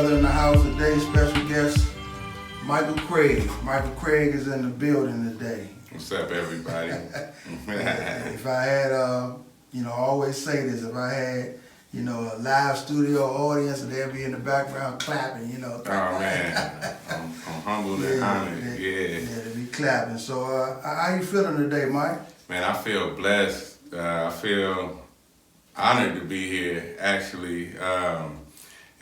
brother in the house today, special guest, Michael Craig. Michael Craig is in the building today. What's up, everybody? If I had, I always say this, if I had, a live studio audience and they'd be in the background clapping, Oh, man. I'm humbled and honored. Yeah, they'd be clapping. So, how you feeling today, Mike? Man, I feel blessed. I feel honored to be here, actually.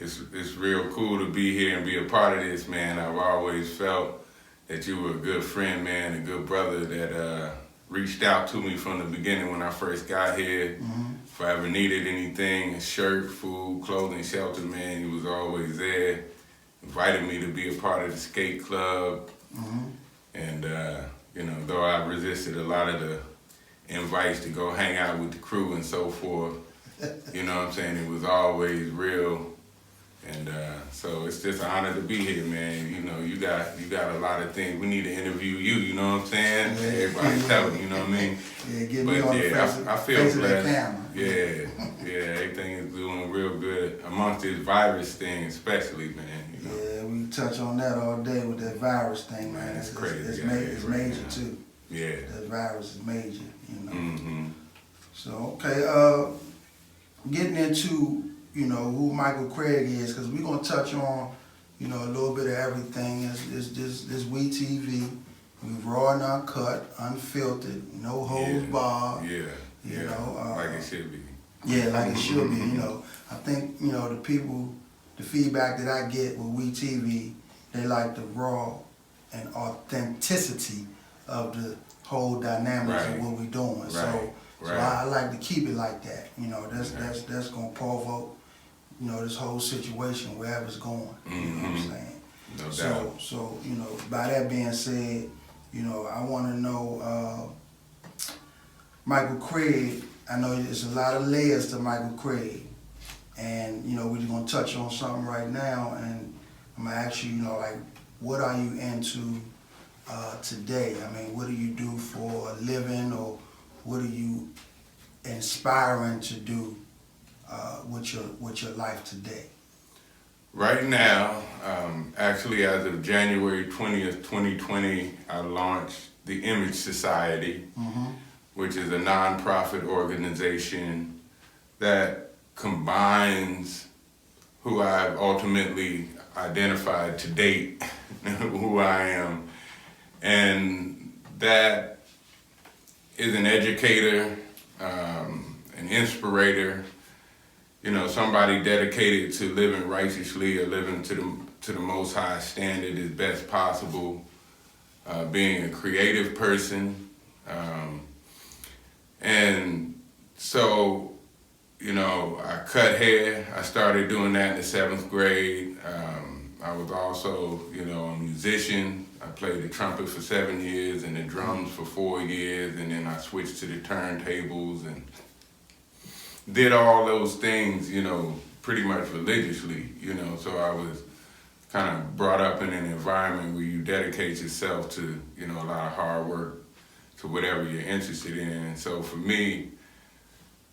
It's real cool to be here and be a part of this, man. I've always felt that you were a good friend, man, a good brother that reached out to me from the beginning when I first got here. Mm-hmm. If I ever needed anything, a shirt, food, clothing, shelter, man, he was always there. Invited me to be a part of the skate club. Mm-hmm. And, though I resisted a lot of the invites to go hang out with the crew and so forth, you know what I'm saying, it was always real. And so it's just an honor to be here, man. You got a lot of things. We need to interview you know what I'm saying? Yeah. Everybody tell me, you know what I mean? Yeah, get me on the face, I feel blessed. Camera. Yeah, everything is doing real good amongst this virus thing, especially, man. Yeah, we touch on that all day with that virus thing, man. It's crazy. It's major too. Yeah. That virus is major, Mm-hmm. So, okay, getting into who Michael Craig is, because we're going to touch on, a little bit of everything. This WEETV. We raw and uncut, unfiltered, no holds barred. Yeah. Like it should be. Yeah, like it should be. I think, the feedback that I get with WEETV, they like the raw and authenticity of the whole dynamics of what we're doing. Right. So I like to keep it like that. That's going to provoke this whole situation, wherever it's going, you know what I'm saying? No doubt. So, by that being said, I want to know, Michael Craig, I know there's a lot of layers to Michael Craig, and, we're just going to touch on something right now, and I'm going to ask you, what are you into today? I mean, what do you do for a living, or what are you inspiring to do with your life today? Right now, actually as of January 20th, 2020, I launched the Image Society, which is a nonprofit organization that combines who I've ultimately identified to date, who I am, and that is an educator, an inspirator, somebody dedicated to living righteously or living to the most high standard as best possible, being a creative person. And so, I cut hair. I started doing that in the 7th grade. I was also, a musician. I played the trumpet for 7 years and the drums for 4 years, and then I switched to the turntables and did all those things, pretty much religiously, so I was kind of brought up in an environment where you dedicate yourself to, a lot of hard work to whatever you're interested in. And so for me,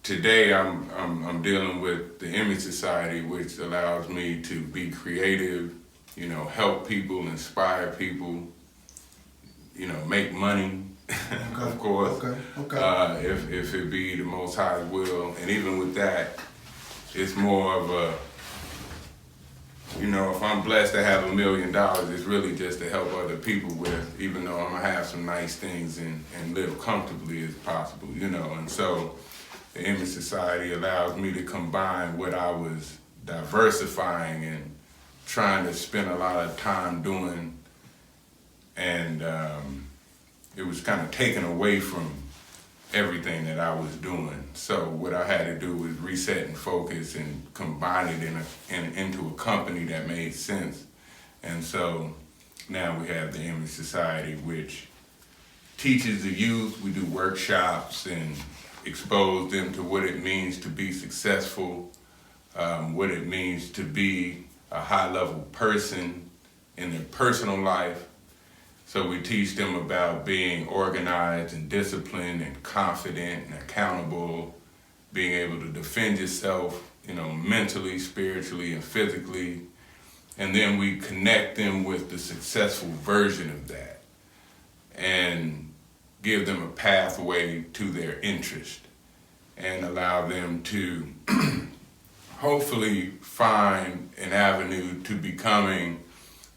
today I'm dealing with the Image Society, which allows me to be creative, help people, inspire people, make money. Okay. Of course, okay. If it be the Most High's will, and even with that, it's more of a, if I'm blessed to have $1 million, it's really just to help other people with, even though I'm gonna have some nice things and live comfortably as possible, and so the Image Society allows me to combine what I was diversifying and trying to spend a lot of time doing, and it was kind of taken away from everything that I was doing. So what I had to do was reset and focus and combine it into a company that made sense. And so now we have the Image Society, which teaches the youth. We do workshops and expose them to what it means to be successful, what it means to be a high-level person in their personal life. So we teach them about being organized and disciplined and confident and accountable, being able to defend yourself, mentally, spiritually, and physically, and then we connect them with the successful version of that and give them a pathway to their interest and allow them to hopefully find an avenue to becoming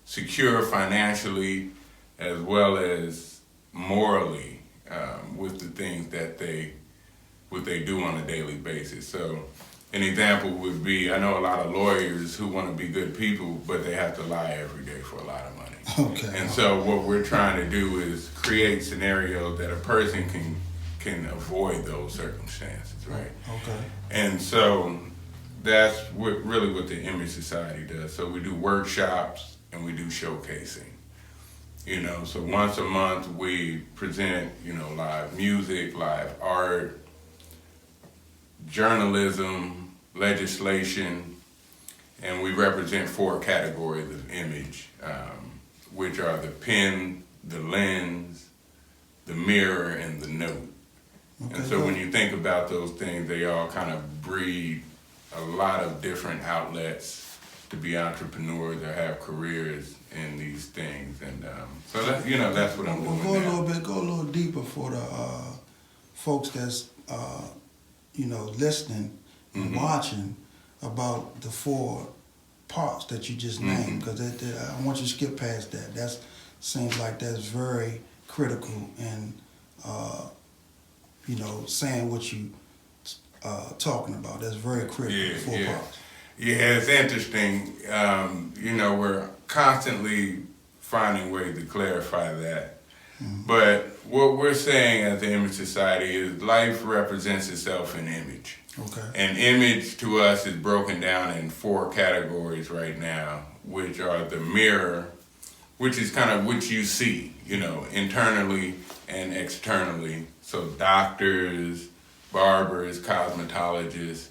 secure financially as well as morally with the things that they do on a daily basis. So an example would be, I know a lot of lawyers who want to be good people, but they have to lie every day for a lot of money. Okay. And so what we're trying to do is create scenarios that a person can avoid those circumstances, right? Okay. And so that's really what the Image Society does. So we do workshops and we do showcasing. You know, so once a month we present, you know, live music, live art, journalism, legislation, and we represent 4 categories of image, which are the pen, the lens, the mirror, and the note. Okay, and so when you think about those things, they all kind of breed a lot of different outlets to be entrepreneurs or have careers in these things. And so that, you know, that's what I'm doing now. Go a little deeper for the folks that's you know, listening and watching about the 4 parts that you just named, because I want you to skip past that. That seems like that's very critical in you know, saying what you talking about. That's very critical. 4 parts. Yeah, it's interesting. You know, we're constantly finding ways to clarify that. But what we're saying as the Image Society is life represents itself in image. Okay. And image to us is broken down in 4 categories right now, which are the mirror, which is kind of what you see, you know, internally and externally. So doctors, barbers, cosmetologists,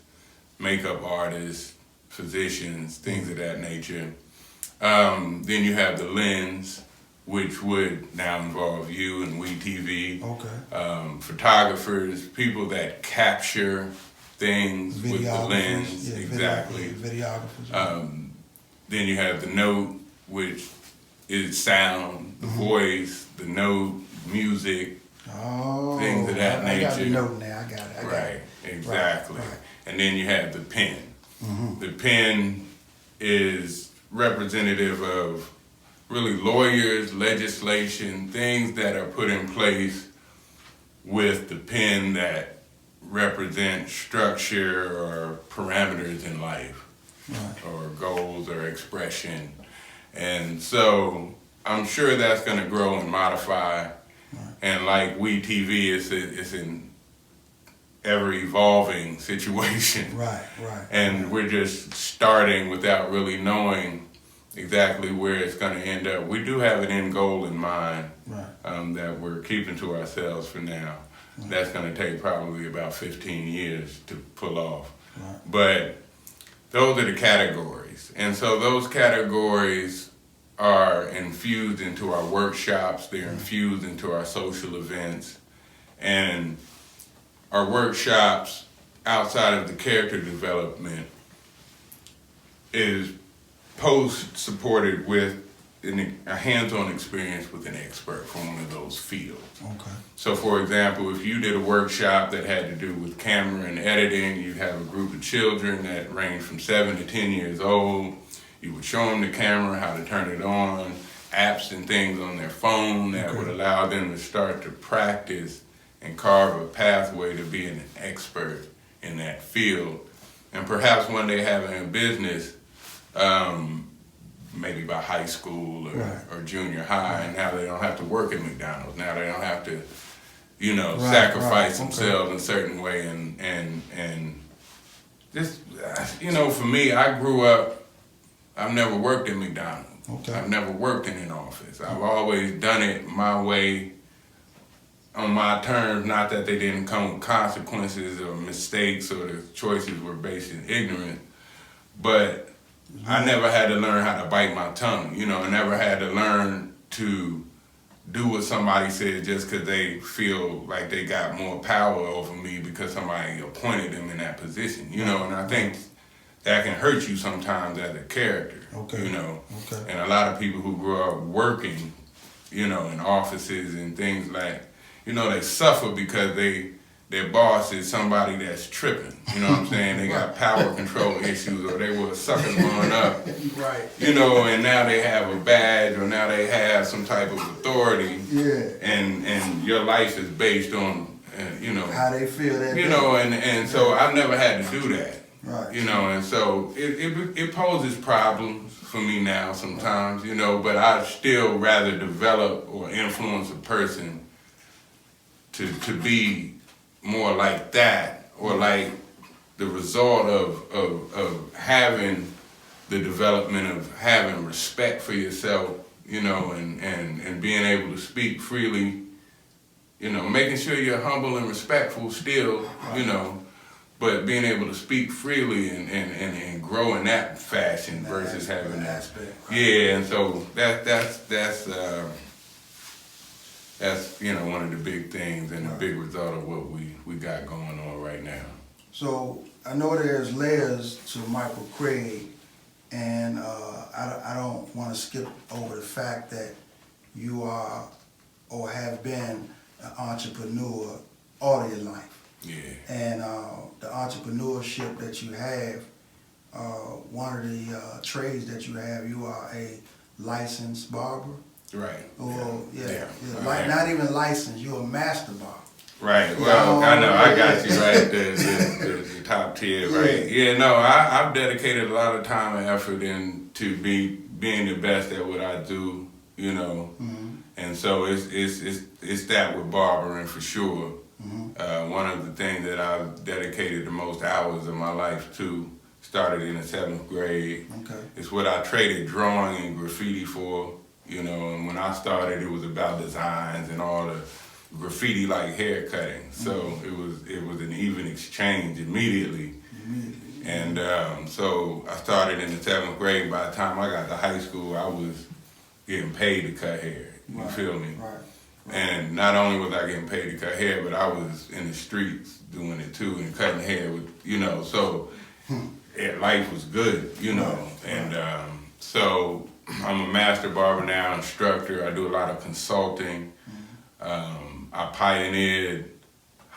makeup artists, physicians, things of that nature. Then you have the lens, which would now involve you and WEETV. Okay. Photographers, people that capture things with the lens. Yeah, exactly. Videographers. Then you have the note, which is sound, the voice, the note, music, things of that nature. I got the note now. I got it. Right, exactly. Right. And then you have the pen. The pen is representative of really lawyers, legislation, things that are put in place with the pen that represent structure or parameters in life, or goals or expression. And so I'm sure that's going to grow and modify. And like WEETV, it's an ever-evolving situation. Right. And we're just starting without really knowing exactly where it's going to end up. We do have an end goal in mind that we're keeping to ourselves for now. That's going to take probably about 15 years to pull off. But those are the categories. And so those categories are infused into our workshops. They're infused into our social events. And our workshops outside of the character development is post-supported with a hands-on experience with an expert from one of those fields. Okay. So for example, if you did a workshop that had to do with camera and editing, you'd have a group of children that range from 7 to 10 years old. You would show them the camera, how to turn it on, apps and things on their phone that would allow them to start to practice and carve a pathway to being an expert in that field. And perhaps one day having a business, maybe by high school or junior high, and now they don't have to work at McDonald's. Now they don't have to, you know, sacrifice themselves in a certain way. And just, you know, for me, I grew up, I've never worked at McDonald's. Okay. I've never worked in an office. I've always done it my way, on my terms, not that they didn't come with consequences or mistakes or the choices were based in ignorance, but I never had to learn how to bite my tongue. You know, I never had to learn to do what somebody said just because they feel like they got more power over me because somebody appointed them in that position. You know, and I think that can hurt you sometimes as a character. Okay. You know, Okay. and a lot of people who grow up working, you know, in offices and things like, you know, they suffer because their boss is somebody that's tripping. You know what I'm saying? They got power control issues, or they were suckers growing up. Right. You know, and now they have a badge, or now they have some type of authority. Yeah. And your life is based on, you know, How they feel that you day. know, and so I've never had to do that. Right. You know, and so it poses problems for me now sometimes, you know, but I'd still rather develop or influence a person to be more like that, or like the result of having the development of having respect for yourself, you know, and being able to speak freely, you know, making sure you're humble and respectful still, you know, but being able to speak freely and grow in that fashion versus having that aspect. Right. Yeah, and so that's you know, one of the big things and the big result of what we got going on right now. So I know there's layers to Michael Craig, and I don't want to skip over the fact that you are or have been an entrepreneur all of your life. Yeah. And the entrepreneurship that you have, one of the trades that you have, you are a licensed barber. Right. Or Yeah. not even licensed, you're a master barber. Right. Well, I know I got you right. The top tier, right? Yeah. No, I've dedicated a lot of time and effort into being the best at what I do. You know, and so it's that with barbering for sure. One of the things that I've dedicated the most hours of my life to started in the 7th grade. Okay. It's what I traded drawing and graffiti for. You know, and when I started, it was about designs and all the graffiti like hair cutting. So it was an even exchange immediately. And so I started in the 7th grade. By the time I got to high school, I was getting paid to cut hair. You feel me? Right. And not only was I getting paid to cut hair, but I was in the streets doing it too and cutting hair with, you know, so life was good, you know. And so I'm a master barber now, instructor. I do a lot of consulting. I pioneered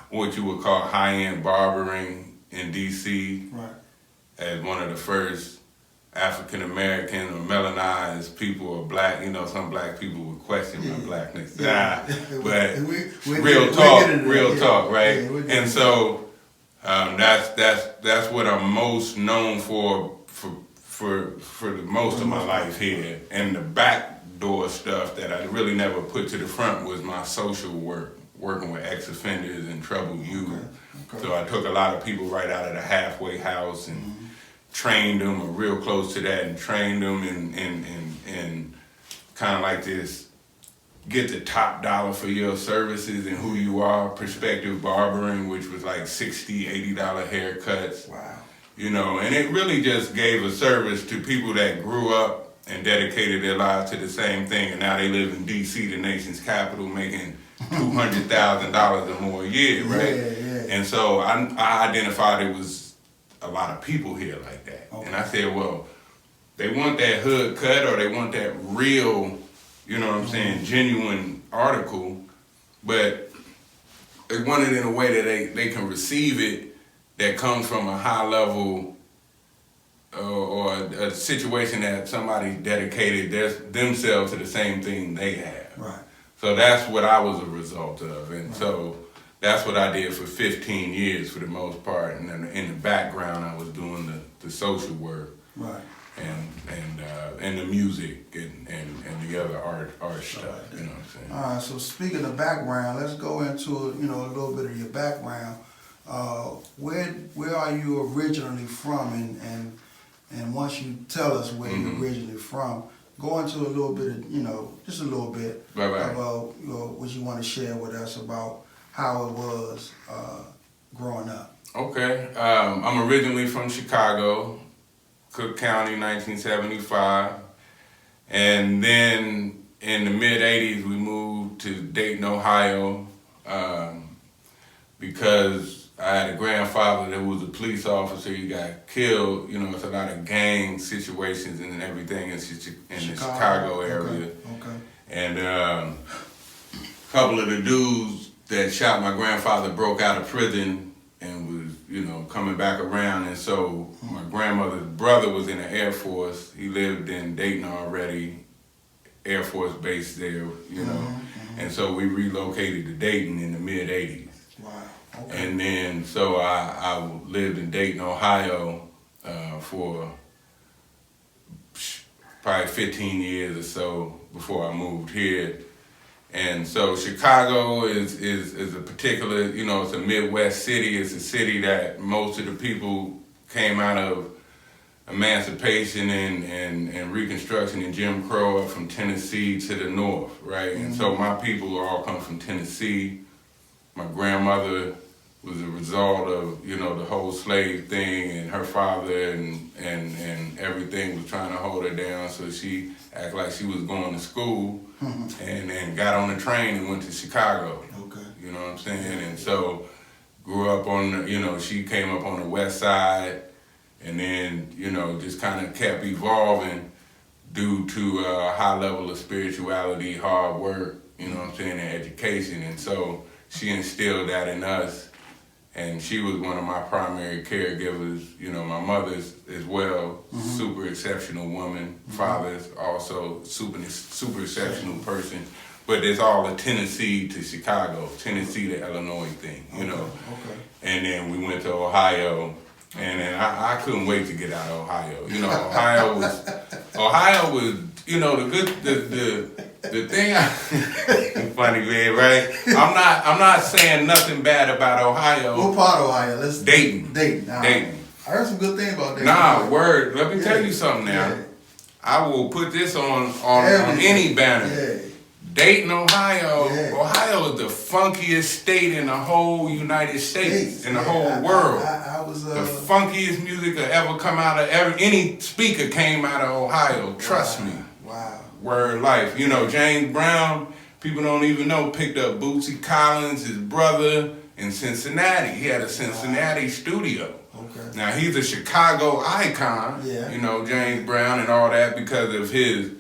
what you would call high-end barbering in D.C. Right. as one of the first African-American or melanized people or black. You know, some black people would question my blackness. Yeah. But We'll real talk, right? Yeah, and so that's what I'm most known for the most of my life here. And the backdoor stuff that I really never put to the front was my social work, working with ex-offenders and troubled youth. Okay. So I took a lot of people right out of the halfway house and trained them, or real close to that, and trained them in kind of like this, get the top dollar for your services and who you are, perspective barbering, which was like $60, $80 haircuts. Wow. You know, and it really just gave a service to people that grew up and dedicated their lives to the same thing, and now they live in D.C., the nation's capital, making $200,000 or more a year, right? Yeah. And so I identified it was a lot of people here like that. Okay. And I said, well, they want that hood cut, or they want that real, you know what I'm saying, genuine article, but they want it in a way that they can receive it, that comes from a high level or a situation that somebody dedicated themselves to the same thing they have. Right. So that's what I was a result of. And so that's what I did for 15 years for the most part. And then in the background, I was doing the social work. Right. And the music and the other art stuff, you know what I'm saying? All right, so speaking of background, let's go into, you know, a little bit of your background. Where are you originally from, and once you tell us where you're originally from, go into a little bit of, you know, just a little bit about, you know, what you want to share with us about how it was growing up. Okay, I'm originally from Chicago, Cook County, 1975, and then in the mid-'80s we moved to Dayton, Ohio, because I had a grandfather that was a police officer. He got killed. You know, it's a lot of gang situations and everything in the Chicago area. Okay. And a couple of the dudes that shot my grandfather broke out of prison and was, you know, coming back around. And so my grandmother's brother was in the Air Force. He lived in Dayton already, Air Force base there, you know. And so we relocated to Dayton in the mid-'80s. Wow. Okay. And then, so I lived in Dayton, Ohio for probably 15 years or so before I moved here. And so Chicago is a particular, you know, it's a Midwest city. It's a city that most of the people came out of emancipation and Reconstruction and Jim Crow up from Tennessee to the north, right? And so my people all come from Tennessee. My grandmother was a result of, you know, the whole slave thing, and her father and everything was trying to hold her down, so she acted like she was going to school and got on the train and went to Chicago. Okay. You know what I'm saying? And so grew up on the, you know, she came up on the west side, and then, you know, just kind of kept evolving due to a high level of spirituality, hard work, you know what I'm saying, and education. And so she instilled that in us, and she was one of my primary caregivers. You know, my mother's as well, super exceptional woman. Father's also super exceptional person. But it's all a Tennessee to Chicago, Tennessee to Illinois thing, you know. Okay. And then we went to Ohio, and then I couldn't wait to get out of Ohio. You know, Ohio was, you know, the thing. Funny man, right? I'm not saying nothing bad about Ohio. What part of Ohio? Dayton. Dayton. Dayton. I heard some good things about Dayton. Nah, word. Let me tell you something now. Yeah. I will put this on any banner. Yeah. Dayton, Ohio. Yeah. Ohio is the funkiest state in the whole United States, in the whole world. I was the funkiest music that ever come out of any speaker came out of Ohio. Trust me. Wow. Word life. You know, James Brown, people don't even know, picked up Bootsy Collins, his brother, in Cincinnati. He had a Cincinnati studio. Okay. Now, he's a Chicago icon, you know, James Brown and all that, because of his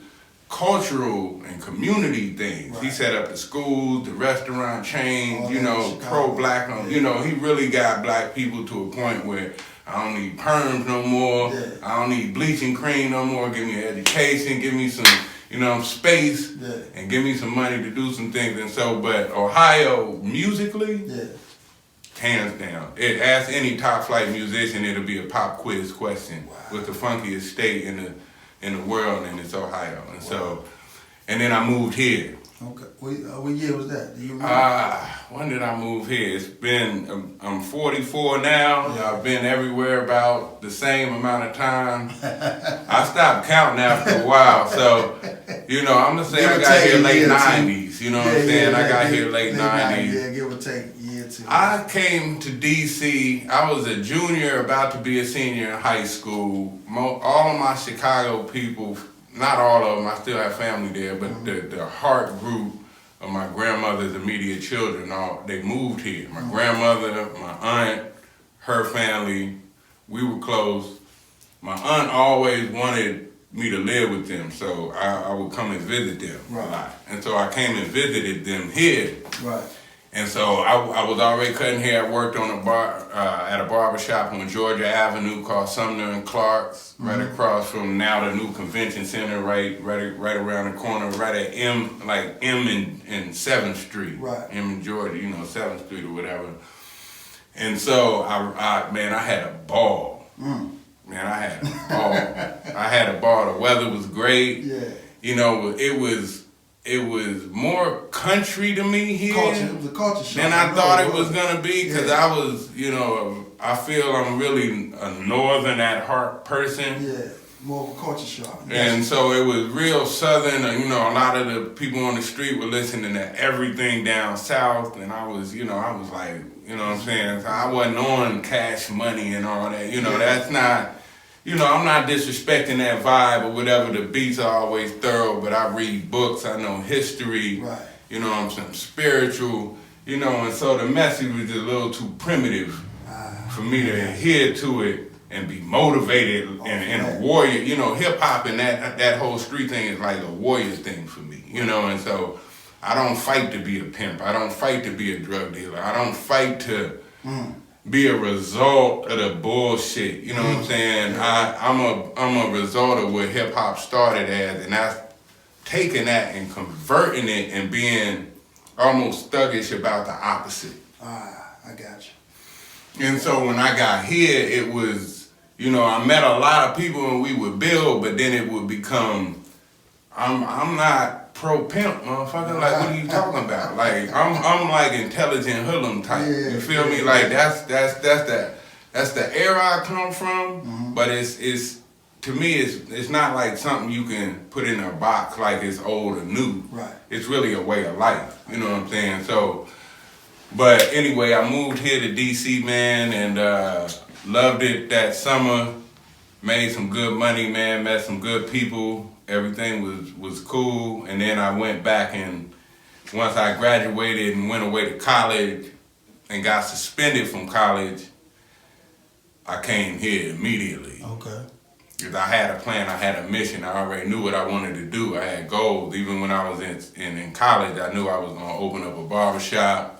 cultural and community things. Right. He set up the schools, the restaurant chains, you know, pro-black, you know, he really got black people to a point where I don't need perms no more. Yeah. I don't need bleaching cream no more. Give me an education, give me some, you know, space, and give me some money to do some things. And so, but Ohio, musically, hands down. Ask any top flight musician, it'll be a pop quiz question. With the funkiest state in the world, and it's Ohio. And so, and then I moved here. Okay. What year was that? Do you remember? When did I move here? It's been, I'm 44 now. I've been everywhere about the same amount of time. I stopped counting after a while. So, you know, I'm going to say I got here late 90s. You know what I'm saying? I got here late 90s. Yeah, give or take a year or two. I came to D.C. I was a junior, about to be a senior in high school. All of my Chicago people, not all of them, I still have family there, but the heart group of my grandmother's immediate children, they moved here. My grandmother, my aunt, her family, we were close. My aunt always wanted me to live with them, so I would come and visit them a lot. And so I came and visited them here. Right. And so I was already cutting hair. I worked on at a barber shop on Georgia Avenue called Sumner and Clark's, right across from now the new convention center, right around the corner, right at M and 7th Street, M in Georgia, you know, 7th Street or whatever. And so I had a ball. Man, I had a ball. I had a ball. The weather was great. Yeah. You know, it was more country to me here it was a culture shock than I thought it was going to be, because I was, you know, I feel I'm really a northern at heart person. Yeah, more of a culture shock. And so it was real southern, and, you know, a lot of the people on the street were listening to everything down south, and I was, you know, like, you know what I'm saying? So I wasn't on Cash Money and all that, you know, that's not... You know, I'm not disrespecting that vibe or whatever. The beats are always thorough, but I read books, I know history, you know what I'm saying, spiritual, you know, and so the message was just a little too primitive for me to adhere to it and be motivated and a warrior. You know, hip hop and that whole street thing is like a warrior thing for me. You know, and so I don't fight to be a pimp. I don't fight to be a drug dealer. I don't fight to be a result of the bullshit. You know what I'm saying? I'm a result of what hip hop started as, and that's taking that and converting it and being almost thuggish about the opposite. I got you. And so when I got here, it was, you know, I met a lot of people and we would build, but then it would become, I'm not pro pimp, motherfucker. Like, what are you talking about? Like, I'm like intelligent hoodlum type. You feel me? Like that's the era I come from. But it's to me it's not like something you can put in a box like it's old or new. Right. It's really a way of life. You know what I'm saying? So. But anyway, I moved here to DC, man, and loved it that summer. Made some good money, man. Met some good people. Everything was cool. And then I went back, and once I graduated and went away to college and got suspended from college, I came here immediately. Okay. Because I had a plan, I had a mission. I already knew what I wanted to do. I had goals. Even when I was in college, I knew I was going to open up a barbershop,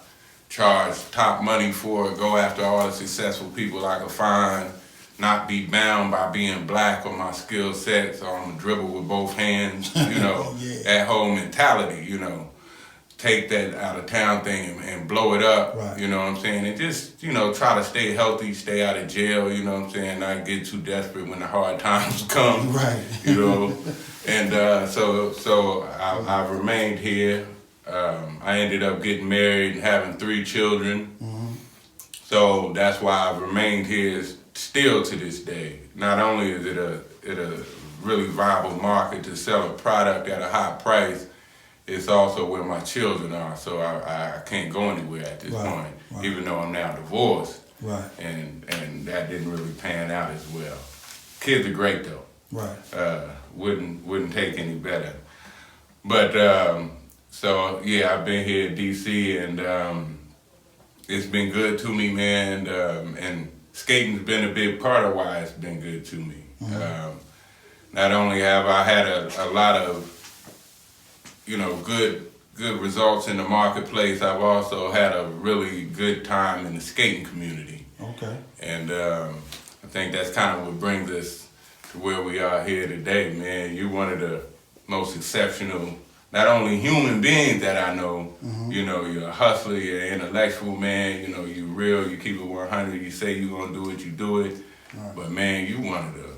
charge top money for it, go after all the successful people I could find, not be bound by being black or my skill set, so I'm gonna dribble with both hands, you know, that whole mentality, you know, take that out of town thing and blow it up, you know what I'm saying, and just, you know, try to stay healthy, stay out of jail, you know what I'm saying, not get too desperate when the hard times come, you know, and so I've remained here. I ended up getting married and having 3 children. So that's why I've remained here still to this day. Not only is it a really viable market to sell a product at a high price, it's also where my children are. So I can't go anywhere at this point, even though I'm now divorced. And that didn't really pan out as well. Kids are great though. Wouldn't take any better. But so yeah, I've been here in DC, and it's been good to me, man. And skating's been a big part of why it's been good to me. Not only have I had a lot of, you know, good results in the marketplace, I've also had a really good time in the skating community. And I think that's kind of what brings us to where we are here today, man. You're one of the most exceptional, not only human beings that I know, you know, you're a hustler, you're an intellectual, man, you know, you real, you keep it 100, you say you're gonna do it, you do it. But man, you one of the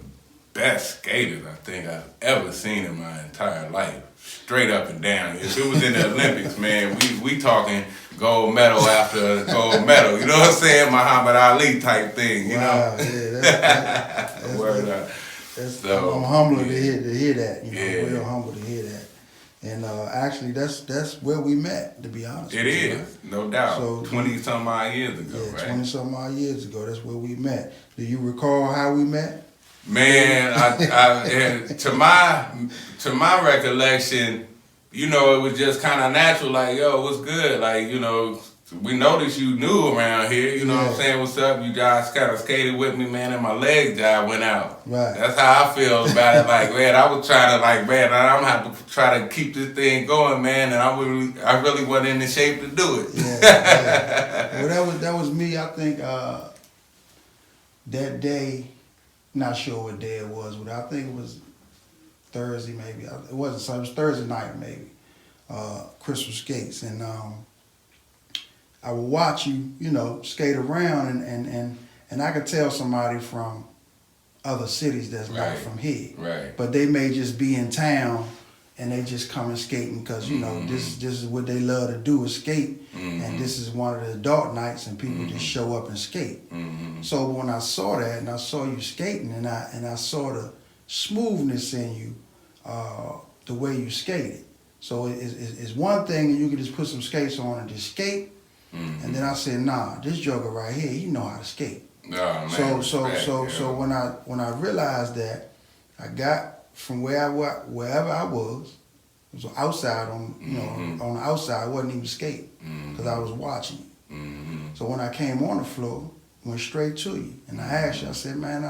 best skaters I think I've ever seen in my entire life, straight up and down. If it was in the Olympics, man, we talking gold medal after gold medal, you know what I'm saying? Muhammad Ali type thing, you know? That's Word up. So, I'm humbled to hear that, you know, real humble to hear that. And actually, that's where we met, to be honest. It is, no doubt. So 20-some odd years ago, right? 20-some odd years ago, that's where we met. Do you recall how we met? Man, to my recollection, you know, it was just kind of natural. Like, yo, what's good? Like, you know, we noticed you new around here. You know what I'm saying? What's up? You guys kind of skated with me, man, and my leg job went out. That's how I feel about it. Like, man, I was trying to, like, man, I'm gonna have to try to keep this thing going, man, and I really wasn't in the shape to do it. Well, that was me. I think that day, not sure what day it was, but I think it was Thursday, maybe. It wasn't Sunday. It was Thursday night, maybe. Christmas skates, and I would watch you, you know, skate around, and I could tell somebody from other cities that's not from here. But they may just be in town and they just coming skating because, you know, this is what they love to do is skate. And this is one of the adult nights and people just show up and skate. So when I saw that and I saw you skating and I saw the smoothness in you, the way you skated. So it's one thing and you can just put some skates on and just skate. And then I said, nah, this joker right here, he know how to skate. So when I realized that, I got from wherever I was, it was outside on on the outside, I wasn't even skating because I was watching you. So when I came on the floor, went straight to you. And I asked you, I said, man,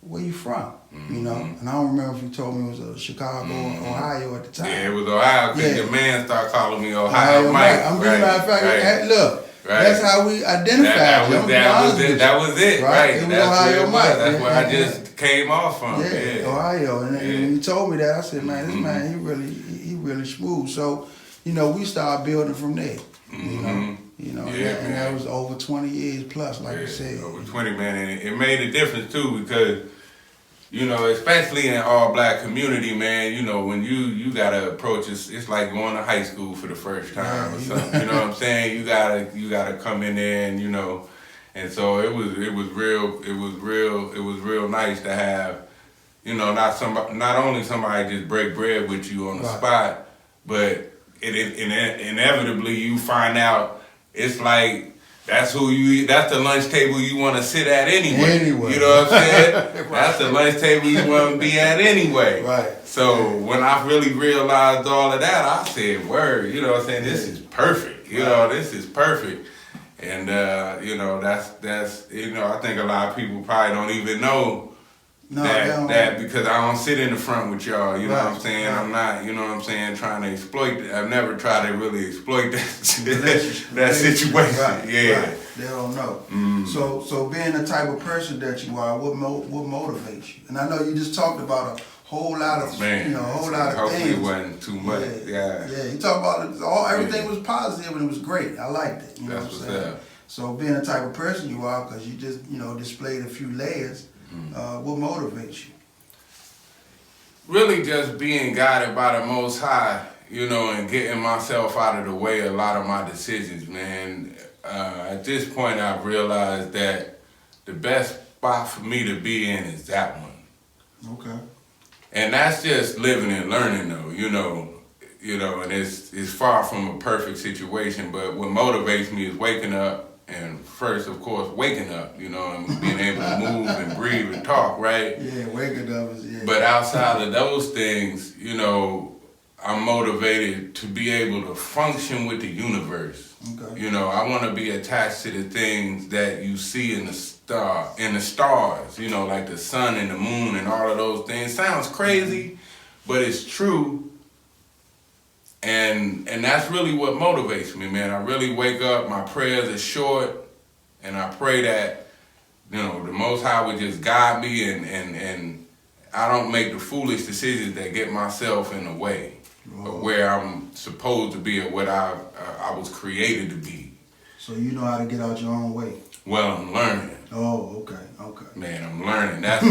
where you from? Mm-hmm. You know, and I don't remember if you told me it was Chicago or Ohio at the time. Yeah, it was Ohio, because your man started calling me Ohio Mike. I'm being matter of fact, hey, look, that's how we identified that was it, right? It was that's Ohio Mike. That's where I just came off from. Yeah, Ohio. And when you told me that, I said, man, this man, he really smooth. So, you know, we started building from there. You know, and that was over 20 years plus, like you said. Over 20, man, and it made a difference too, because, you know, especially in all black community, man, you know, when you gotta approach it, it's like going to high school for the first time or something. You know what I'm saying? You gotta come in there and, you know, and so it was real nice to have, you know, not only somebody just break bread with you on the spot, but inevitably you find out it's like that's the lunch table you want to sit at anyway. You know what I'm saying? That's the lunch table you want to be at anyway. Right. So when I really realized all of that, I said, word, you know what I'm saying? This is perfect. You know, this is perfect. And, you know, that's, you know, I think a lot of people probably don't even know that because I don't sit in the front with y'all, you know what I'm saying? I'm not, you know what I'm saying, trying to exploit it. I've never tried to really exploit that situation. Right. They don't know. So being the type of person that you are, what motivates you? And I know you just talked about a whole lot of, man, you know, a whole lot of hopefully things. It wasn't too much. Yeah. You talk about everything was positive and it was great. I liked it. You know what I'm saying? So being the type of person you are, because you just, you know, displayed a few layers. What motivates you? Really just being guided by the Most High, you know, and getting myself out of the way a lot of my decisions, man. At this point, I've realized that the best spot for me to be in is that one. Okay. And that's just living and learning, though, you know, and it's far from a perfect situation, but what motivates me is waking up. And first, of course, waking up, you know, and being able to move and breathe and talk, right? Yeah, waking up is, But outside of those things, you know, I'm motivated to be able to function with the universe. Okay. You know, I want to be attached to the things that you see in the stars, you know, like the sun and the moon and all of those things. Sounds crazy, but it's true. And that's really what motivates me, man. I really wake up, my prayers are short, and I pray that, you know, the Most High would just guide me and I don't make the foolish decisions that get myself in the way of where I'm supposed to be or what I was created to be. So you know how to get out your own way? Well, I'm learning. Oh, okay. Man, I'm learning. That's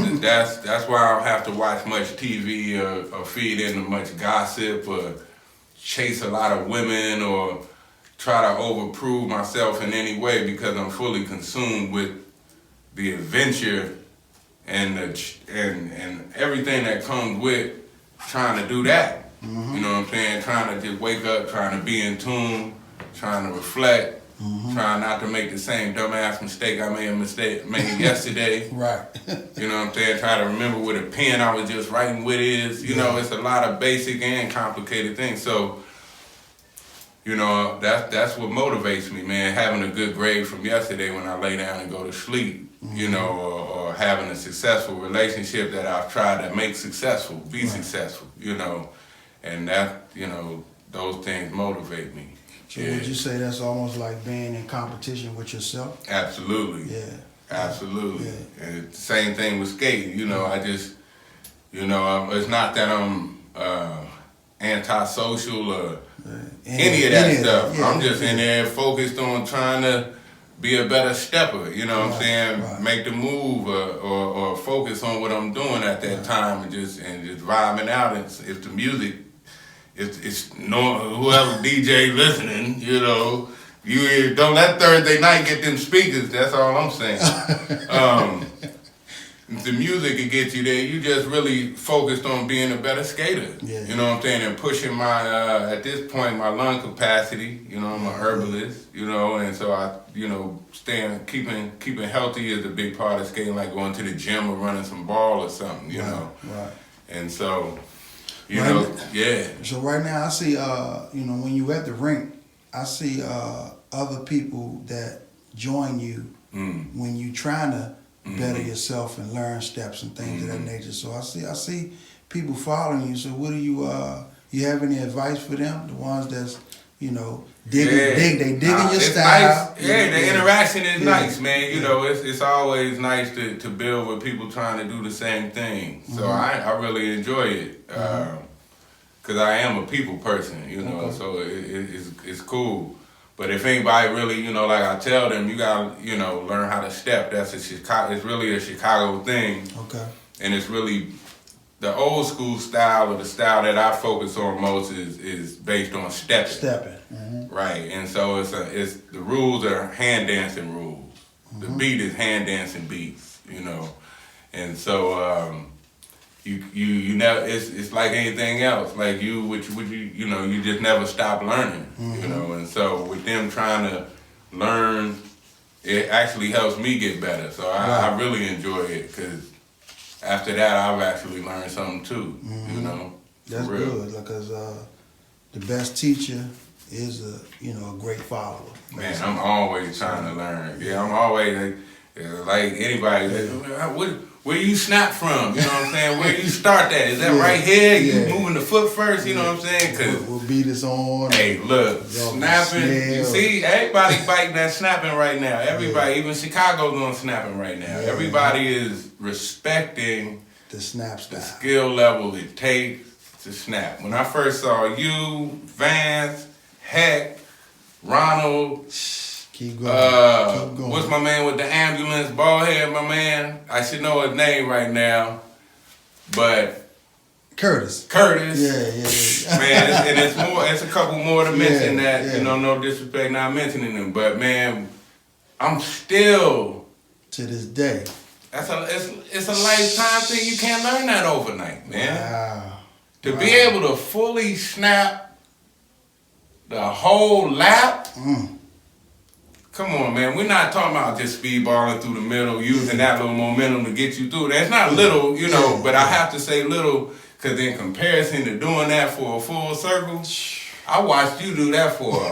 why I don't have to watch much TV or feed into much gossip or chase a lot of women or try to overprove myself in any way, because I'm fully consumed with the adventure and everything that comes with trying to do that. You know what I'm saying? Trying to just wake up, trying to be in tune, trying to reflect, trying not to make the same dumbass mistake I made yesterday. Right. You know what I'm saying? Try to remember what a pen I was just writing with is. You know, it's a lot of basic and complicated things. So, you know, that's what motivates me, man. Having a good grade from yesterday when I lay down and go to sleep, you know, or having a successful relationship that I've tried to make successful, be successful, you know. And that, you know, those things motivate me. So would you say that's almost like being in competition with yourself? Absolutely. Yeah. Absolutely. Yeah. And it's the same thing with skating. You know, I just, you know, it's not that I'm antisocial or any of that stuff. I'm just in there focused on trying to be a better stepper, you know what I'm saying? Make the move or focus on what I'm doing at that time and just vibing out. If the music, it's whoever DJ listening, you know, you don't let Thursday night get them speakers. That's all I'm saying. The music can get you there. You just really focused on being a better skater. Yeah. You know what I'm saying? And pushing my, at this point, my lung capacity. You know, I'm a herbalist, you know, and so I, you know, keeping healthy is a big part of skating, like going to the gym or running some ball or something, you know. Right. And so, you know, yeah. So right now I see, you know, when you at the rink, I see other people that join you when you trying to better yourself and learn steps and things of that nature. So I see people following you. So what do you have any advice for them? The ones that's digging your style. Nice. Yeah, the interaction is nice, man. You know, it's always nice to build with people trying to do the same thing. So I really enjoy it because I am a people person, you know. So it's cool. But if anybody really, like I tell them, you gotta, learn how to step. That's it's really a Chicago thing. Okay. And it's really the old school style, or the style that I focus on most is based on stepping. Right. And so it's the rules are hand dancing rules. The beat is hand dancing beats, And so you never, it's like anything else. Like you just never stop learning, And so with them trying to learn, it actually helps me get better. So I really enjoy it because after that I've actually learned something too, That's good because the best teacher is a great follower. Man, I'm always trying to learn. Yeah, I'm always like anybody. Where you snap from? You know what I'm saying? Where you start that? Is that right here? You moving the foot first? You know what I'm saying? Cause we'll beat this on. Hey, look, snapping. You see, everybody biting that snapping right now. Everybody, even Chicago's on snapping right now. Everybody is respecting the snap style, the skill level it takes to snap. When I first saw you, Vance, Heck, Ronald. Keep going. What's my man with the ambulance? Bald head, my man. I should know his name right now, but Curtis. Yeah. Man, and it's more. It's a couple more to mention that no disrespect, not mentioning them, but man, I'm still to this day. It's a lifetime thing. You can't learn that overnight, man. Wow. To be able to fully snap the whole lap. Come on, man. We're not talking about just speedballing through the middle, using that little momentum to get you through. That's not little, but I have to say little because in comparison to doing that for a full circle, I watched you do that for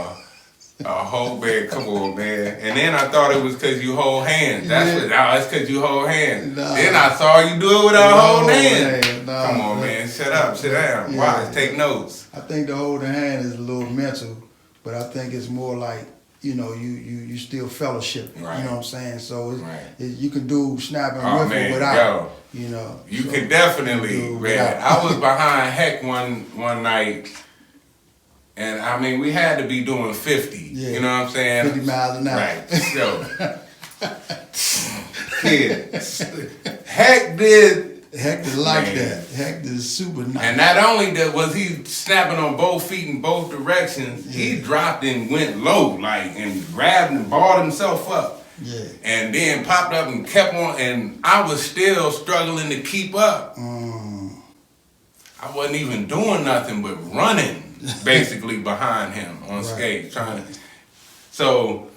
a whole man. Come on, man. And then I thought it was because you hold hands. It's because you hold hands. Then I saw you do it without holding hands. Come on, man. Shut up. Sit down. Watch. Take notes. I think the holding hand is a little mental, but I think it's more like, you still fellowship. Right. You know what I'm saying? So you can do snapping with or without. You can definitely, man. I was behind Heck one night, and I mean we had to be doing 50. You know what I'm saying? 50 miles an hour. Right. So, Heck did. Heck did like that. Heck did super nice. And not only was he snapping on both feet in both directions, he dropped and went low, and grabbed and balled himself up. Yeah. And then popped up and kept on, and I was still struggling to keep up. I wasn't even doing nothing but running, basically, behind him on skates, trying to. So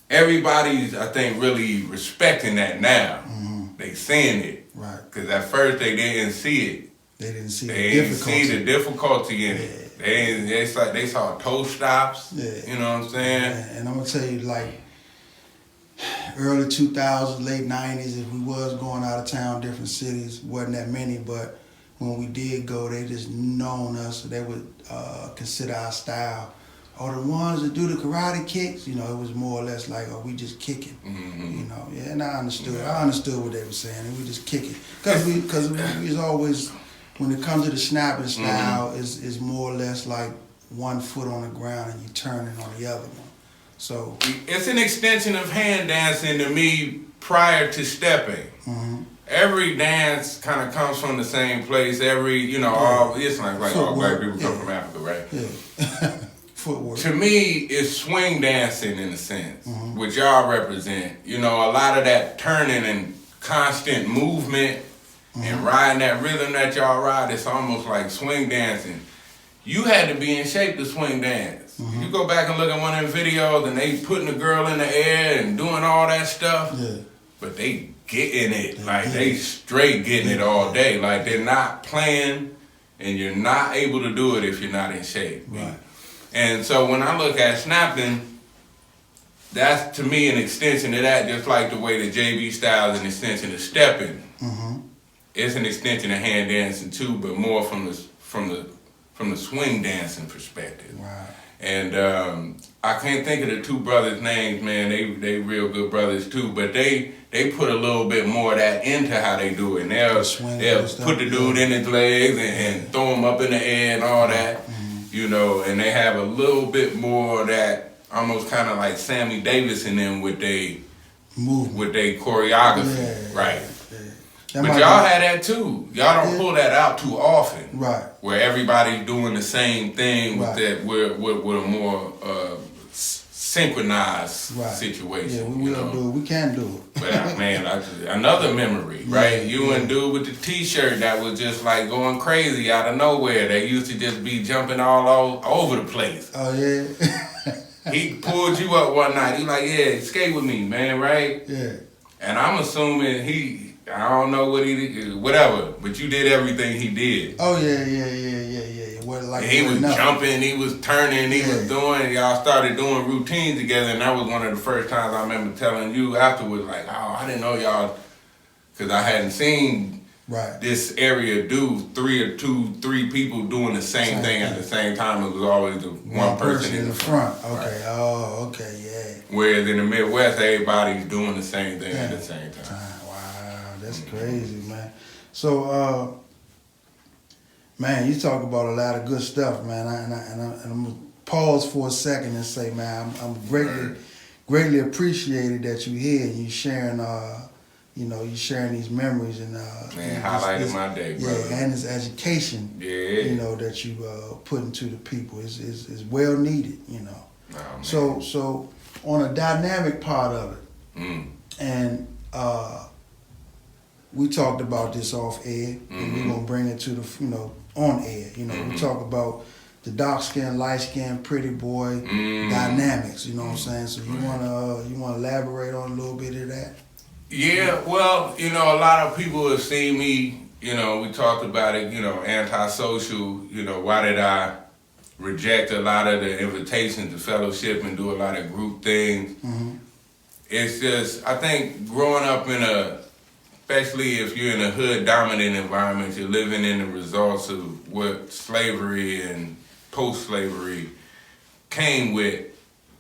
everybody's, I think, really respecting that now. They seeing it. Right. Because at first they didn't see it. They didn't see the difficulty in it. They saw toe stops. Yeah. You know what I'm saying? And I'm going to tell you, early 2000s, late 90s, if we was going out of town, different cities, wasn't that many, but when we did go, they just known us. They would consider our style. Or the ones that do the karate kicks, it was more or less like, we just kicking, and I understood. I understood what they were saying, and we just kicking. Because we was always, when it comes to the snapping style, is more or less like one foot on the ground and you turning on the other one. So it's an extension of hand dancing to me prior to stepping. Every dance kind of comes from the same place. It's like all black people come from Africa, right? Yeah. Footwork. To me, it's swing dancing in a sense, which y'all represent. A lot of that turning and constant movement and riding that rhythm that y'all ride, it's almost like swing dancing. You had to be in shape to swing dance. You go back and look at one of them videos and they putting the girl in the air and doing all that stuff, but they getting it. They straight getting it all day. They're not playing, and you're not able to do it if you're not in shape. Right. And so when I look at snapping, that's to me an extension of that, just like the way the JV style is an extension of stepping. Mm-hmm. It's an extension of hand dancing too, but more from the swing dancing perspective. Right. And I can't think of the two brothers' names, man. They real good brothers too, but they put a little bit more of that into how they do it. And they'll put the dude in his legs and throw him up in the air and all that, you know. And they have a little bit more of that, almost kind of like Sammy Davis in them with they movement, with they choreography, right? Yeah. But y'all had that too. Y'all don't pull that out too often, right? Where everybody's doing the same thing with that, with a more synchronized situation. Yeah, we will do it. We can do it. But man, another memory, right? You and dude with the T-shirt that was just like going crazy out of nowhere. They used to just be jumping all over the place. Oh yeah. He pulled you up one night. He like, yeah, skate with me, man, right? Yeah. And I'm assuming I don't know what he did, whatever, but you did everything he did. Oh yeah. What, like, he was jumping, he was turning, he was doing. Y'all started doing routines together, and that was one of the first times I remember telling you afterwards, like, oh, I didn't know y'all, because I hadn't seen this area do three people doing the same thing at the same time. It was always the one person in the front. Okay. Right. Oh, okay, yeah. Whereas in the Midwest, everybody's doing the same thing at the same time. Wow, that's crazy, man. So, man, you talk about a lot of good stuff, man. And I'm gonna pause for a second and say, man, I'm greatly appreciated that you're here and you sharing, you sharing these memories and man, highlighted my day, bro. Yeah, and this education, that you put into the people is well needed, you know. Oh, so on a dynamic part of it, and we talked about this off air, and we're gonna bring it to the on air. We talk about the dark skin, light skin, pretty boy dynamics. You know what I'm saying? So you wanna elaborate on a little bit of that? Yeah, well, a lot of people have seen me. We talked about it. Antisocial. Why did I reject a lot of the invitations to fellowship and do a lot of group things? It's just, I think growing up especially if you're in a hood-dominant environment, you're living in the results of what slavery and post-slavery came with,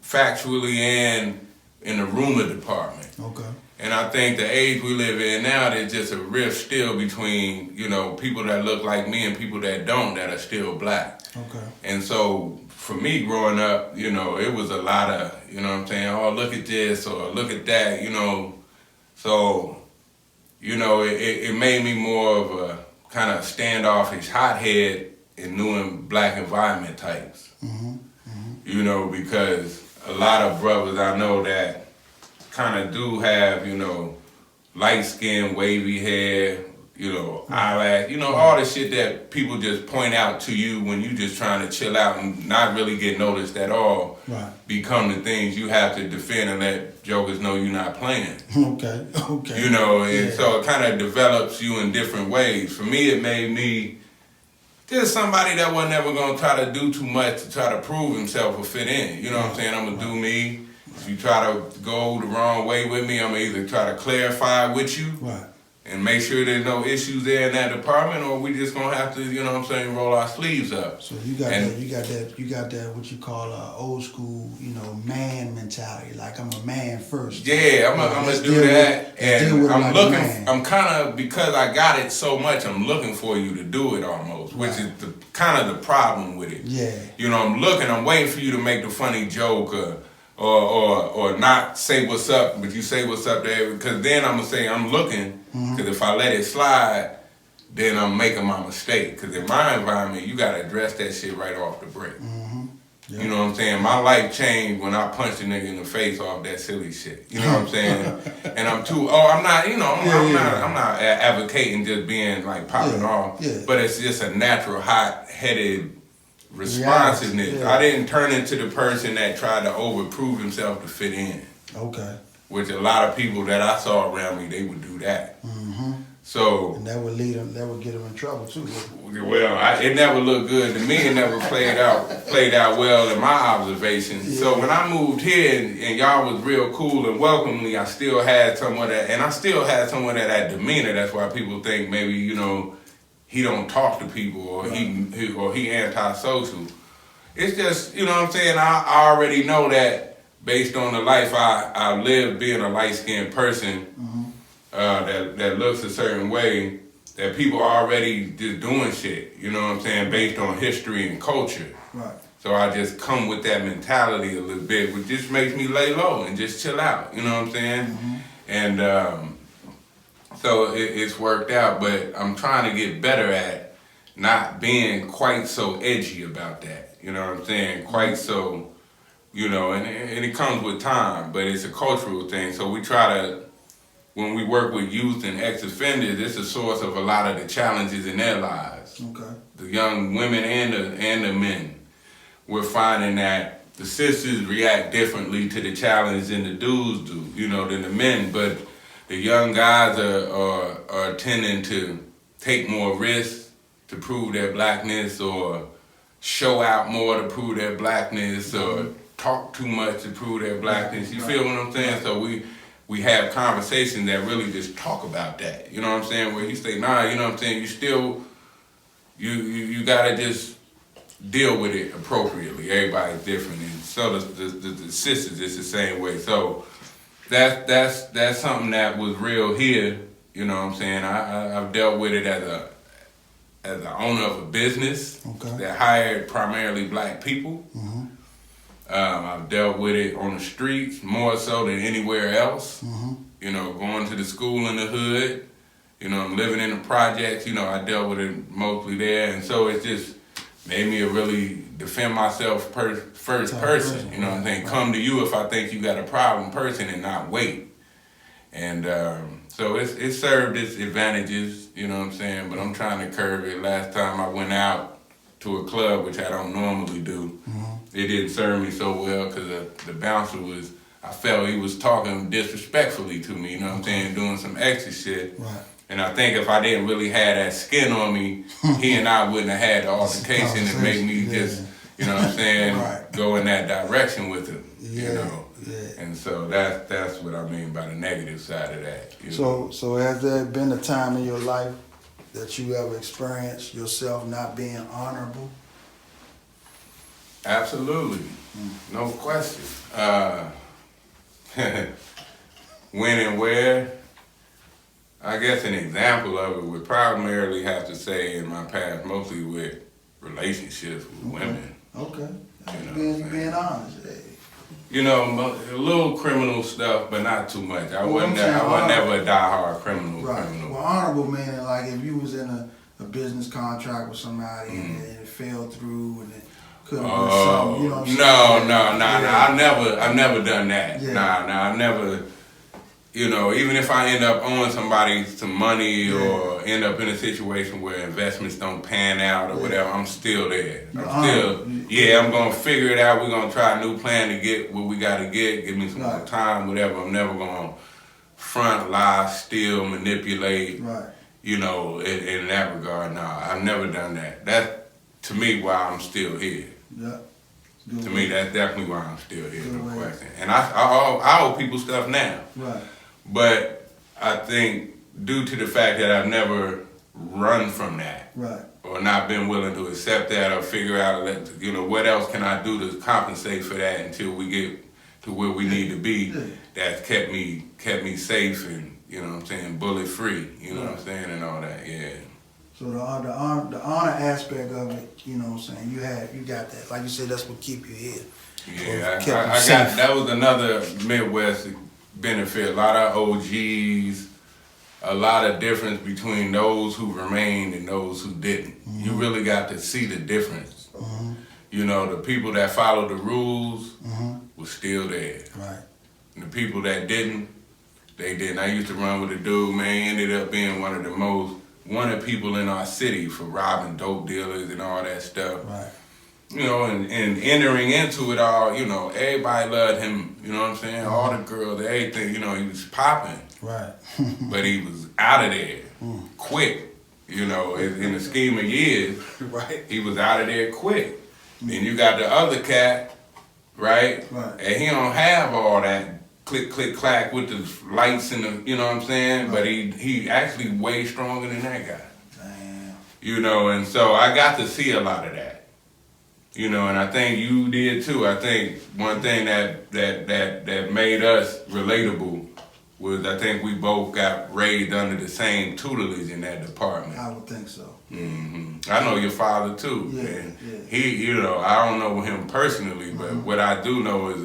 factually and in the rumor department. Okay. And I think the age we live in now, there's just a rift still between, people that look like me and people that don't, that are still black. Okay. And so for me growing up, it was a lot of, oh, look at this or look at that, So, it made me more of a kind of standoffish hothead in new black environment types. Because a lot of brothers I know that kind of do have, light skin, wavy hair, eyelash, all the shit that people just point out to you when you just trying to chill out and not really get noticed at all, become the things you have to defend and let jokers know you're not playing. Okay. And so it kind of develops you in different ways. For me, it made me just somebody that was never going to try to do too much to try to prove himself or fit in. You know what I'm saying? I'm going to do me. If you try to go the wrong way with me, I'm going to either try to clarify with you and make sure there's no issues there in that department, or we just going to have to, roll our sleeves up. So you got that what you call old school, man mentality. Like, I'm a man first. Yeah, I'm going to do that. And I'm looking, I'm kind of, because I got it so much, I'm looking for you to do it almost, which is kind of the problem with it. Yeah. I'm waiting for you to make the funny joke or not say what's up, but you say what's up there, because then I'm gonna say I'm looking, because if I let it slide, then I'm making my mistake. Because in my environment, you gotta address that shit right off the break. Yep. You know what I'm saying? My life changed when I punched a nigga in the face off that silly shit. You know what I'm saying? And I'm not advocating just being like popping off, but it's just a natural hot-headed responsiveness. I didn't turn into the person that tried to overprove himself to fit in. Okay. Which a lot of people that I saw around me, they would do that. So And that would lead them. That would get them in trouble too. well, it never looked good to me. It never played out well in my observations. Yeah. So when I moved here and y'all was real cool and welcoming, I still had some of that, and I still had some of that demeanor. That's why people think maybe he don't talk to people or he antisocial. It's just what I'm saying. I already know that based on the life I lived, being a light skinned person. That looks a certain way, that people are already just doing shit, based on history and culture. Right. So I just come with that mentality a little bit, which just makes me lay low and just chill out, you know what I'm saying? Mm-hmm. And so it's worked out, but I'm trying to get better at not being quite so edgy about that, you know what I'm saying? Quite so, and it comes with time, but it's a cultural thing, so we try to, when we work with youth and ex-offenders, it's a source of a lot of the challenges in their lives. Okay. The young women and the men. We're finding that the sisters react differently to the challenge than the dudes do, than the men. But the young guys are tending to take more risks to prove their blackness, or show out more to prove their blackness, or talk too much to prove their blackness. You feel what I'm saying? So we have conversations that really just talk about that. You know what I'm saying? Where you say, nah, you know what I'm saying? You still, you gotta just deal with it appropriately. Everybody's different. And so the sisters, it's the same way. So that's something that was real here. You know what I'm saying? I've dealt with it as an owner of a business that hired primarily black people. Mm-hmm. I've dealt with it on the streets more so than anywhere else. Mm-hmm. Going to the school in the hood. I'm living in the projects. I dealt with it mostly there, and so it just made me a really defend myself first person. You know what I'm saying? Right. Come to you if I think you got a problem person, and not wait. And so it served its advantages. You know what I'm saying? But I'm trying to curb it. Last time I went out to a club, which I don't normally do. Mm-hmm. It didn't serve me so well because the bouncer I felt he was talking disrespectfully to me, you know what I'm saying, doing some extra shit. Right. And I think if I didn't really have that skin on me, he and I wouldn't have had the altercation and make me just, you know what I'm saying, go in that direction with him, Yeah. And so that's what I mean by the negative side of that. So has there been a time in your life that you ever experienced yourself not being honorable? Absolutely. No question. When and where? I guess an example of it would primarily have to say in my past, mostly with relationships with women. Okay. Being honest. A little criminal stuff, but not too much. I wasn't never a diehard criminal. Right. Well, honorable meaning like if you was in a business contract with somebody and it fell through and it couldn't do something, you know what I'm saying? I've never done that. Yeah. I've never, even if I end up owing somebody some money or end up in a situation where investments don't pan out or whatever, I'm still there. I'm going to figure it out. We're going to try a new plan to get what we got to get. Give me some more time, whatever. I'm never going to front, lie, steal, manipulate, in that regard. No, I've never done that. That's, to me, why I'm still here. Yeah. To me, that's definitely why I'm still here, no question. And I owe people stuff now. Right. But I think due to the fact that I've never run from that, or not been willing to accept that or figure out, what else can I do to compensate for that until we get to where we need to be, that's kept me safe and, bullet free, what I'm saying, and all that, So the honor aspect of it, you got that. Like you said, that's what keep you here. Yeah, I got that was another Midwest benefit. A lot of OGs, a lot of difference between those who remained and those who didn't. Mm-hmm. You really got to see the difference. Mm-hmm. The people that followed the rules were still there. Right. And the people that didn't, they didn't. I used to run with a dude, man, he ended up being one of the most wanted people in our city for robbing dope dealers and all that stuff. Right. And entering into it all, everybody loved him, you know what I'm saying? All the girls, everything, he was popping. Right. But he was out of there. quick. You know, in the scheme of years, Right. he was out of there quick. Then you got the other cat, right? Right. And he don't have all that click, click, clack with the lights and the, you know what I'm saying? But he actually way stronger than that guy. Damn. You know, and so I got to see a lot of that. You know, and I think you did too. I think one thing that made us relatable was I think we both got raised under the same tutelage in that department. I would think so. I know your father too. Yeah, And yeah. he, you know, I don't know him personally, but what I do know is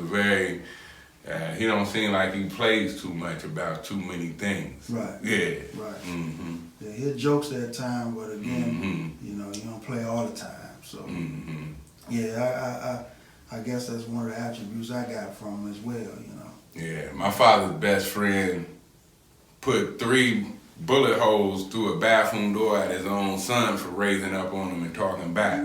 he don't seem like he plays too much about too many things. Right. Yeah. Right. Mm-hmm. Yeah, he had jokes at time, but again, you know, you don't play all the time. So, yeah, I guess that's one of the attributes I got from him as well, you know. Yeah, my father's best friend put 3 bullet holes through a bathroom door at his own son for raising up on him and talking back.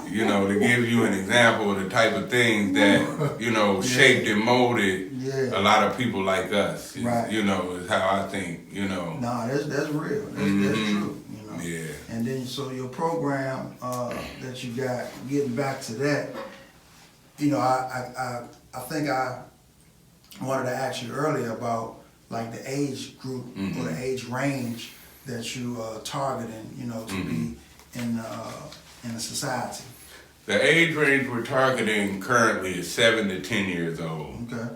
You know, to give you an example of the type of things that, you know, shaped and molded a lot of people like us. Right. You know, is how I think, you know. Nah, that's real. That's true, you know. Yeah. And then, so your program that you got, getting back to that, you know, I think I wanted to ask you earlier about like the age group or the age range that you targeting, you know, to be in the society. The age range we're targeting currently is 7 to 10 years old. Okay.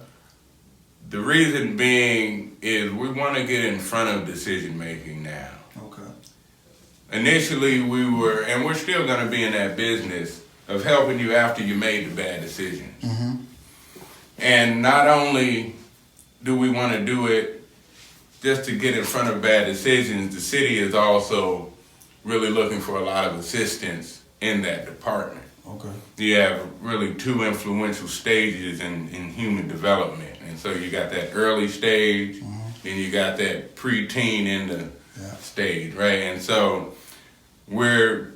The reason being is we want to get in front of decision making now. Okay. Initially, we were, and we're still going to be in that business of helping you after you made the bad decisions. And not only do we want to do it just to get in front of bad decisions, the city is also really looking for a lot of assistance in that department. Okay. You have really 2 influential stages in human development. And so you got that early stage, then you got that preteen in the stage, right? And so we're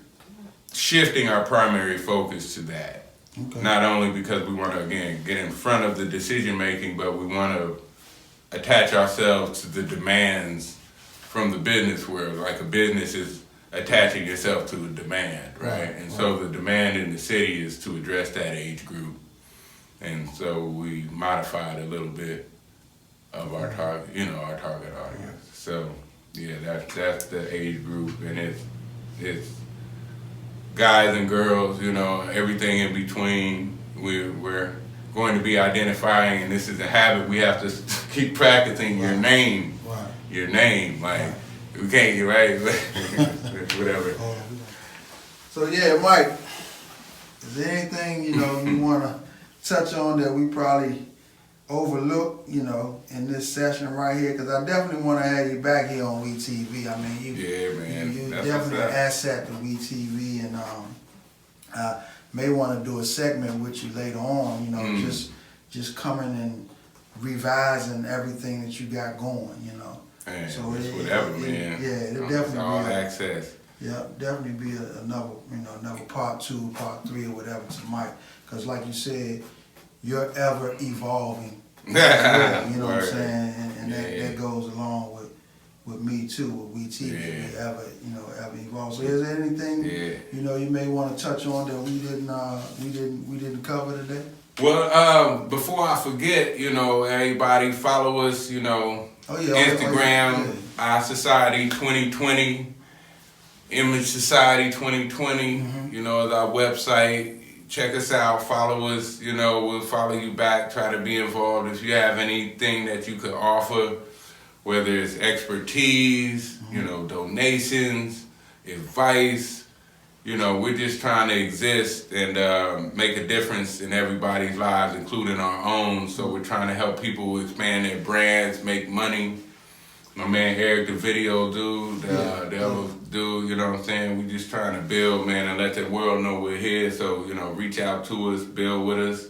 shifting our primary focus to that. Okay. Not only because we want to, again, get in front of the decision making, but we want to attach ourselves to the demands from the business world. Like a business is attaching yourself to a demand, right? And so the demand in the city is to address that age group. And so we modified a little bit of our target, you know, our target audience. So yeah, that's the age group, and it's guys and girls, you know, everything in between. We're going to be identifying, and this is a habit we have to keep practicing your name. Your name, like we can't get right, whatever. So yeah, Mike, is there anything, you know, you want to touch on that we probably overlooked, you know, in this session right here? Because I definitely want to have you back here on WEETV. I mean, you're definitely an asset to WEETV, and I may want to do a segment with you later on, you know, just coming and revising everything that you got going, you know. Man, so whatever, man. It'll definitely all be access. Yeah, definitely be another, you know, another part 2, part 3, or whatever to Mike. Because like you said, you're ever evolving. You know what I'm saying? And that goes along with me too, with WEETV. We ever evolve. So is there anything you know you may want to touch on that we didn't cover today? Well, before I forget, you know, everybody follow us, you know, Instagram, Our Society 2020, Image Society 2020, you know, is our website. Check us out, follow us, you know, we'll follow you back, try to be involved. If you have anything that you could offer, whether it's expertise, you know, donations, advice, you know, we're just trying to exist and make a difference in everybody's lives, including our own. So we're trying to help people expand their brands, make money. My man Eric, the video dude, the other dude, you know what I'm saying? We just trying to build, man, and let the world know we're here. So, you know, reach out to us, build with us.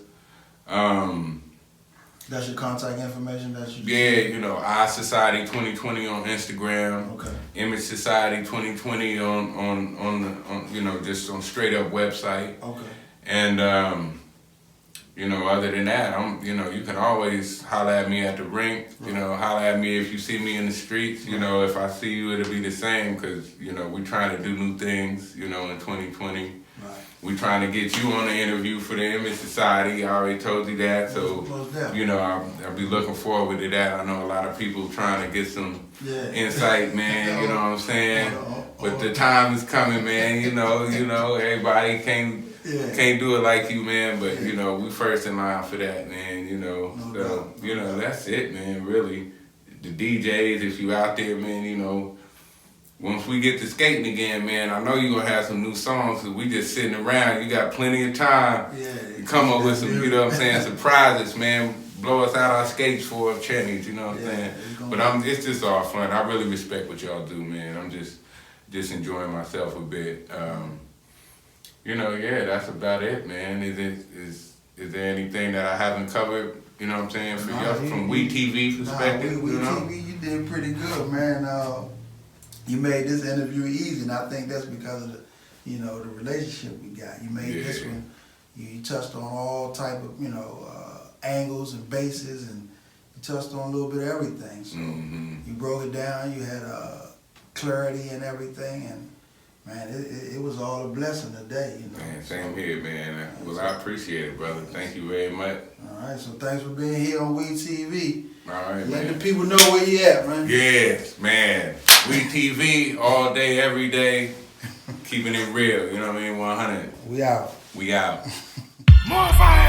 That's your contact information that you you know, Our Society 2020 on Instagram. Okay. Image Society 2020 on you know, just on straight up website. Okay. And you know, other than that, you know, you can always holler at me at the rink, you know, holler at me if you see me in the streets, you know, if I see you, it'll be the same, because, you know, we're trying to do new things, you know, in 2020. Right. We're trying to get you on the interview for the Image Society. I already told you that, so, you know, I'll be looking forward to that. I know a lot of people trying to get some insight, man, you know what I'm saying? But the time is coming, man, you know, everybody can't do it like you, man, but, you know, we first in line for that, man, you know. So, you know, that's it, man, really. The DJs, if you out there, man, you know, once we get to skating again, man, I know you're going to have some new songs, because we just sitting around. You got plenty of time to come up with some, you know what I'm saying, surprises, man. Blow us out our skates for a change, you know what I'm saying? But it's just all fun. I really respect what y'all do, man. I'm just enjoying myself a bit. You know, yeah, that's about it, man. Is there anything that I haven't covered, you know what I'm saying, for y'all from WEETV perspective? WEETV, you did pretty good, man. You made this interview easy, and I think that's because of the, you know, the relationship we got. You made this one, you touched on all type of, you know, angles and bases, and you touched on a little bit of everything. So you broke it down, you had clarity and everything, and man, it was all a blessing today, you know. Man, same here, man. Well, I appreciate it, brother. Thank you very much. All right, so thanks for being here on WEETV. All right, Let man. the people know where you at, man. Yes, man. WEETV all day, every day, keeping it real. You know what I mean? 100. We out. We out. More fire!